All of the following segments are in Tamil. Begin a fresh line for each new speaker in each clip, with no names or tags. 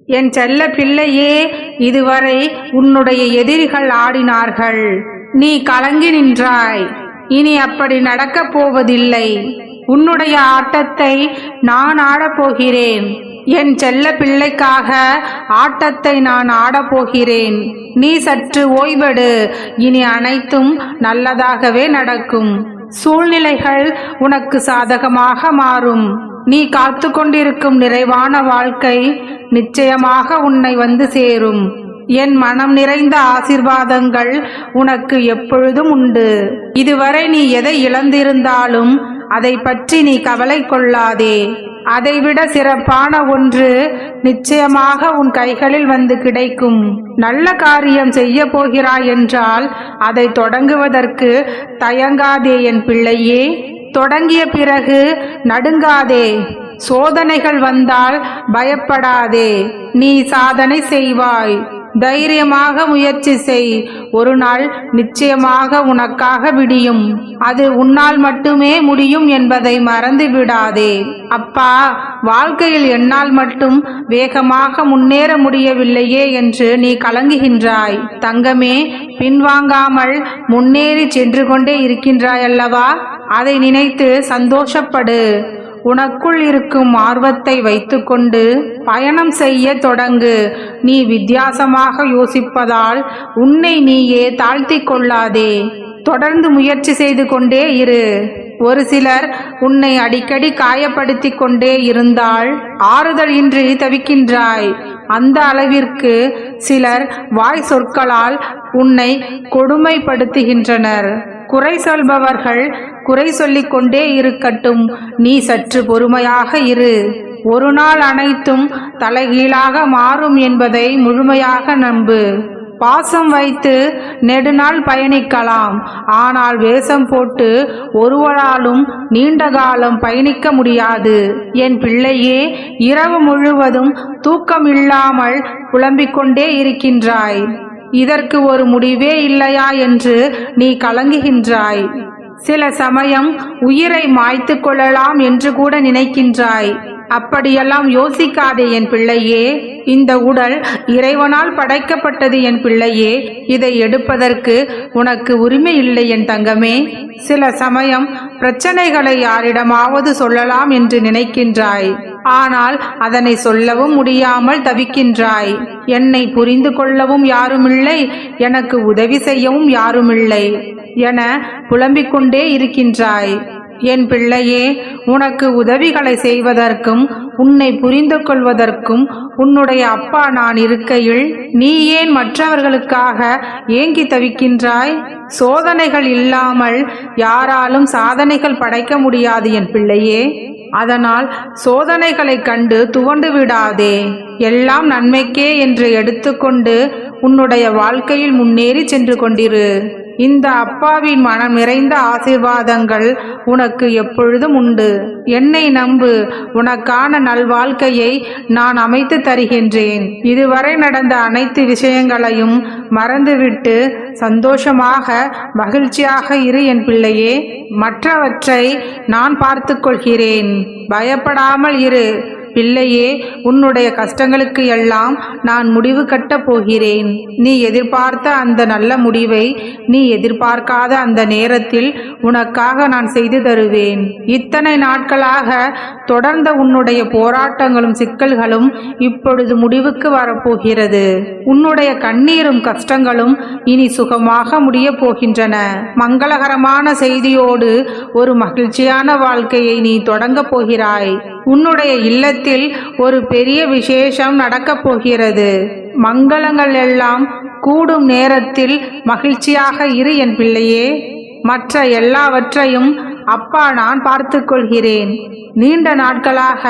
என் செல்ல பிள்ளையே, இதுவரை உன்னுடைய எதிரிகள் ஆடினார்கள், நீ கலங்கி நின்றாய். இனி அப்படி நடக்கப் போவதில்லை. உன்னுடைய ஆட்டத்தை நான் ஆடப்போகிறேன். என் செல்ல பிள்ளைக்காக ஆட்டத்தை நான் ஆடப்போகிறேன். நீ சற்று ஓய்வெடு. இனி அனைத்தும் நல்லதாகவே நடக்கும். சூழ்நிலைகள் உனக்கு சாதகமாக மாறும். நீ காத்து கொண்டிருக்கும் நிறைவான வாழ்க்கை நிச்சயமாக உன்னை வந்து சேரும். என் மனம் நிறைந்த ஆசீர்வாதங்கள் உனக்கு எப்பொழுதும் உண்டு. இதுவரை நீ எதை இழந்திருந்தாலும் அதை பற்றி நீ கவலை கொள்ளாதே. அதைவிட சிறப்பான ஒன்று நிச்சயமாக உன் கைகளில் வந்து கிடைக்கும். நல்ல காரியம் செய்ய போகிறாய் என்றால் அதை தொடங்குவதற்கு தயங்காதே என் பிள்ளையே. தொடங்கிய பிறகு நடுங்காதே. சோதனைகள் வந்தால் பயப்படாதே. நீ சாதனை செய்வாய். தைரியமாக முயற்சி செய். ஒரு நாள் நிச்சயமாக உனக்காக விடியும். அது உன்னால் மட்டுமே முடியும் என்பதை மறந்து விடாதே. அப்பா, வாழ்க்கையில் என்னால் மட்டும் வேகமாக முன்னேற முடியவில்லையே என்று நீ கலங்குகின்றாய். தங்கமே, பின்வாங்காமல் முன்னேறி சென்று கொண்டே இருக்கின்றாய் அல்லவா? அதை நினைத்து சந்தோஷப்படு. உனக்குள் இருக்கும் ஆர்வத்தை வைத்துக்கொண்டு பயணம் செய்ய தொடங்கு. நீ வித்தியாசமாக யோசிப்பதால் உன்னை நீயே தாழ்த்தி கொள்ளாதே. தொடர்ந்து முயற்சி செய்து கொண்டே இரு. ஒரு சிலர் உன்னை அடிக்கடி காயப்படுத்தி கொண்டே இருந்தால் ஆறுதல் இன்றி தவிக்கின்றாய். அந்த அளவிற்கு சிலர் வாய் சொற்களால் உன்னை கொடுமைப்படுத்துகின்றனர். குறை சொல்பவர்கள் குறை சொல்லிக் கொண்டே இருக்கட்டும். நீ சற்று பொறுமையாக இரு. ஒரு நாள் அனைத்தும் தலைகீழாக மாறும் என்பதை முழுமையாக நம்பு. பாசம் வைத்து நெடுநாள் பயணிக்கலாம். ஆனால் வேஷம் போட்டு ஒருவராலும் நீண்ட காலம் பயணிக்க முடியாது. என் பிள்ளையே, இரவு முழுவதும் தூக்கம் இல்லாமல் புலம்பிக் கொண்டே இருக்கின்றாய். இதற்கு ஒரு முடிவே இல்லையா என்று நீ கலங்குகின்றாய். சில சமயம் உயிரை மாய்த்து கொள்ளலாம் என்று கூட நினைக்கின்றாய். அப்படியெல்லாம் யோசிக்காதே என் பிள்ளையே. இந்த உடல் இறைவனால் படைக்கப்பட்டது என் பிள்ளையே. இதை எடுப்பதற்கு உனக்கு உரிமை இல்லை என் தங்கமே. சில சமயம் பிரச்சனைகளை யாரிடமாவது சொல்லலாம் என்று நினைக்கின்றாய். ஆனால் அதனை சொல்லவும் முடியாமல் தவிக்கின்றாய். என்னை புரிந்து கொள்ளவும் யாருமில்லை, எனக்கு உதவி செய்யவும் யாருமில்லை என புலம்பிக் கொண்டே இருக்கின்றாய். என் பிள்ளையே, உனக்கு உதவிகளை செய்வதற்கும் உன்னை புரிந்து கொள்வதற்கும் உன்னுடைய அப்பா நான் இருக்கையில் நீ ஏன் மற்றவர்களுக்காக ஏங்கி தவிக்கின்றாய்? சோதனைகள் இல்லாமல் யாராலும் சாதனைகள் படைக்க முடியாது என் பிள்ளையே. அதனால் சோதனைகளை கண்டு துவண்டு விடாதே. எல்லாம் நன்மைக்கே என்று எடுத்துக்கொண்டு உன்னுடைய வாழ்க்கையில் முன்னேறி சென்று கொண்டிரு. இந்த அப்பாவின் மனம் நிறைந்த ஆசீர்வாதங்கள் உனக்கு எப்பொழுதும் உண்டு. என்னை நம்பு. உனக்கான நல்வாழ்க்கையை நான் அமைத்து தருகின்றேன். இதுவரை நடந்த அனைத்து விஷயங்களையும் மறந்துவிட்டு சந்தோஷமாக மகிழ்ச்சியாக இரு என் பிள்ளையே. மற்றவற்றை நான் பார்த்து கொள்கிறேன். பயப்படாமல் இரு பிள்ளையே. உன்னுடைய கஷ்டங்களுக்கு எல்லாம் நான் முடிவு கட்டப் போகிறேன். நீ எதிர்பார்த்த அந்த நல்ல முடிவை நீ எதிர்பார்க்காத அந்த நேரத்தில் உனக்காக நான் செய்து தருவேன். இத்தனை நாட்களாக தொடர்ந்த உன்னுடைய போராட்டங்களும் சிக்கல்களும் இப்பொழுது முடிவுக்கு வரப்போகிறது. உன்னுடைய கண்ணீரும் கஷ்டங்களும் இனி சுகமாக முடியப் போகின்றன. மங்களகரமான செய்தியோடு ஒரு மகிழ்ச்சியான வாழ்க்கையை நீ தொடங்கப் போகிறாய். உன்னுடைய இல்லத்தில் ஒரு பெரிய விசேஷம் நடக்கப் போகிறது. மங்களங்கள் எல்லாம் கூடும் நேரத்தில் மகிழ்ச்சியாக இரு என் பிள்ளையே. மற்ற எல்லாவற்றையும் அப்பா நான் பார்த்து கொள்கிறேன். நீண்ட நாட்களாக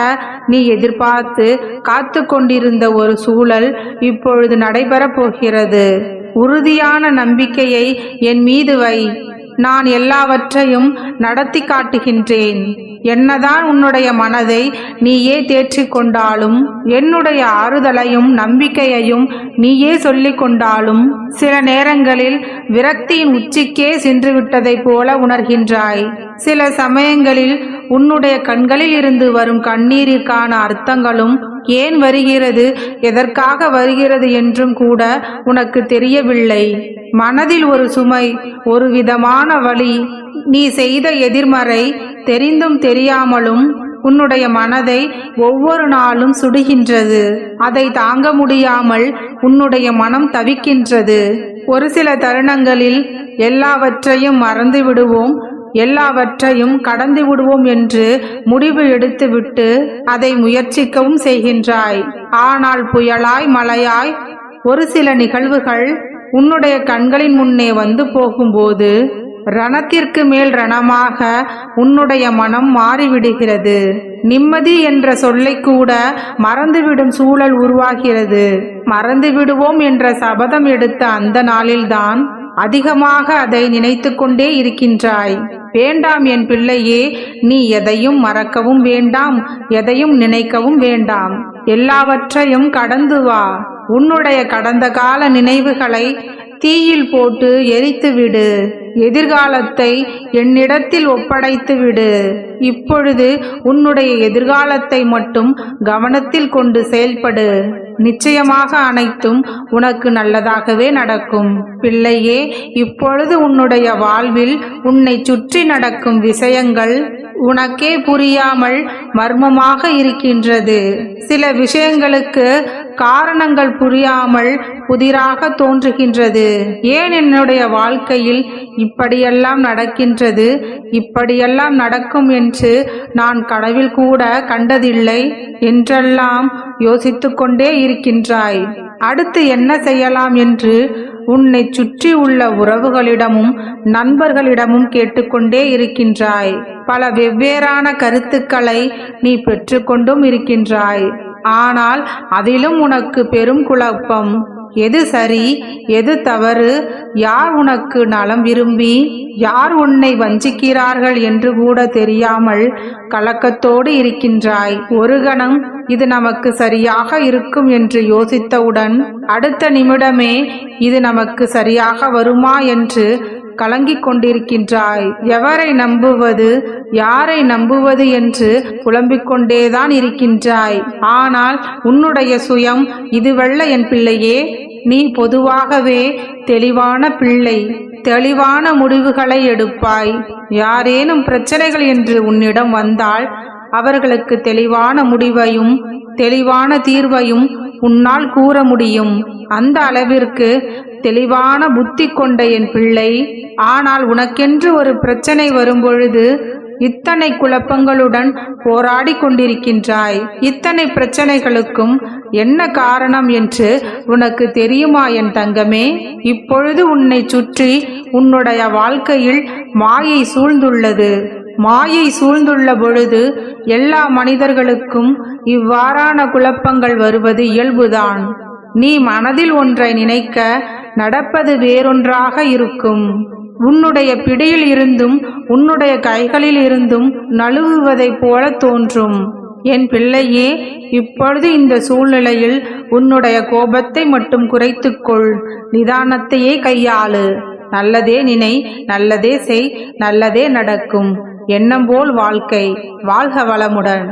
நீ எதிர்பார்த்து காத்து கொண்டிருந்த ஒரு சூழல் இப்பொழுது நடைபெறப் போகிறது. உறுதியான நம்பிக்கையை என் மீது வை. நான் எல்லாவற்றையும் நடத்தி காட்டுகின்றேன். என்னதான் உன்னுடைய மனதை நீயே தேற்றிக் கொண்டாலும், என்னுடைய ஆறுதலையும் நம்பிக்கையையும் நீயே சொல்லிக் கொண்டாலும், சில நேரங்களில் விரக்தியின் உச்சிக்கே சென்று விட்டதை போல உணர்கின்றாய். சில சமயங்களில் உன்னுடைய கண்களில் இருந்து வரும் கண்ணீரிற்கான அர்த்தங்களும் ஏன் வருகிறது, எதற்காக வருகிறது என்றும் கூட உனக்கு தெரியவில்லை. மனதில் ஒரு சுமை, ஒரு விதமான வலி. நீ செய்த எதிர்மறை தெரிந்தும் தெரியாமலும் உன்னுடைய மனதை ஒவ்வொரு நாளும் சுடுகின்றது. அதை தாங்க முடியாமல் உன்னுடைய மனம் தவிக்கின்றது. ஒரு சில தருணங்களில் எல்லாவற்றையும் மறந்து விடுவோம், எல்லாவற்றையும் கடந்து விடுவோம் என்று முடிவு எடுத்துவிட்டு அதை முயற்சிக்கவும் செய்கின்றாய். ஆனால் புயலாய் மழையாய் ஒரு சில நிகழ்வுகள் உன்னுடைய கண்களின் முன்னே வந்து போகும்போது ரணத்திற்கு மேல் ரணமாக உன்னுடைய மனம் மாறிவிடுகிறது. நிம்மதி என்ற சொல்லை கூட மறந்துவிடும் சூழல் உருவாகிறது. மறந்து விடுவோம் என்ற சபதம் எடுத்த அந்த நாளில்தான் அதிகமாக அதை நினைத்து கொண்டே இருக்கின்றாய். வேண்டாம் என் பிள்ளையே, நீ எதையும் மறக்கவும் வேண்டாம், எதையும் நினைக்கவும் வேண்டாம். எல்லாவற்றையும் கடந்து வா. உன்னுடைய கடந்த கால நினைவுகளை தீயில் போட்டு எரித்துவிடு. எதிர்காலத்தை என்னிடத்தில் ஒப்படைத்து விடு. இப்பொழுது உன்னுடைய எதிர்காலத்தை மட்டும் கவனத்தில் கொண்டு செயல்படு. நிச்சயமாக அனைத்தும் உனக்கு நல்லதாகவே நடக்கும். பிள்ளையே, இப்பொழுது உன்னுடைய வாழ்வில் உன்னை சுற்றி நடக்கும் விஷயங்கள் உனக்கே புரியாமல் மர்மமாக இருக்கின்றது. சில விஷயங்களுக்கு காரணங்கள் புரியாமல் புதிராக தோன்றுகின்றது. ஏன் என்னுடைய வாழ்க்கையில் இப்படியெல்லாம் நடக்கின்றது, இப்படியெல்லாம் நடக்கும் என்று நான் கனவில் கூட கண்டதில்லை என்றெல்லாம் யோசித்து கொண்டே இருக்கின்றாய். அடுத்து என்ன செய்யலாம் என்று உன்னை சுற்றி உள்ள உறவுகளிடமும் நண்பர்களிடமும் கேட்டுக்கொண்டே இருக்கின்றாய். பல வெவ்வேறான கருத்துக்களை நீ பெற்றுக்கொண்டும் இருக்கின்றாய். ஆனால் அதிலும் உனக்கு பெரும் குழப்பம். எது சரி, எது தவறு, யார் உனக்கு நலம் விரும்பி யார் உன்னை வஞ்சிக்கிறார்கள் என்று கூட தெரியாமல் கலக்கத்தோடு இருக்கின்றாய். ஒரு கணம் இது நமக்கு சரியாக இருக்கும் என்று யோசித்தவுடன் அடுத்த நிமிடமே இது நமக்கு சரியாக வருமா என்று கலங்கிக் கொண்டிருக்கின்றாய். எவரை நம்புவது, யாரை நம்புவது என்று புலம்பிக் கொண்டேதான் இருக்கின்றாய். ஆனால் உன்னுடைய சுயம் இதுவல்ல என் பிள்ளையே. நீ பொதுவாகவே தெளிவான பிள்ளை. தெளிவான முடிவுகளை எடுப்பாய். யாரேனும் பிரச்சனைகள் என்று உன்னிடம் வந்தால் அவர்களுக்கு தெளிவான முடிவையும் தெளிவான தீர்வையும் உன்னால் கூற முடியும். அந்த அளவிற்கு தெளிவான புத்தி கொண்ட என் பிள்ளை. ஆனால் உனக்கென்று ஒரு பிரச்சனை வரும்பொழுது இத்தனை குழப்பங்களுடன் போராடி கொண்டிருக்கின்றாய். இத்தனை பிரச்சனைகளுக்கும் என்ன காரணம் என்று உனக்கு தெரியுமா என் தங்கமே? இப்பொழுது உன்னை சுற்றி உன்னுடைய வாழ்க்கையில் மாயை சூழ்ந்துள்ளது. மாயை சூழ்ந்துள்ள பொழுது எல்லா மனிதர்களுக்கும் இவ்வாறான குழப்பங்கள் வருவது இயல்புதான். நீ மனதில் ஒன்றை நினைக்க நடப்பது வேறொன்றாக இருக்கும். உன்னுடைய பிடியில் இருந்தும் உன்னுடைய கைகளில் இருந்தும் நழுவுவதைப் போல தோன்றும். என் பிள்ளையே, இப்பொழுது இந்த சூழ்நிலையில் உன்னுடைய கோபத்தை மட்டும் குறைத்துக்கொள். நிதானத்தையே கையாளு. நல்லதே நினை, நல்லதே செய், நல்லதே நடக்கும். எண்ணம் போல் வாழ்க்கை. வாழ்க வளமுடன்.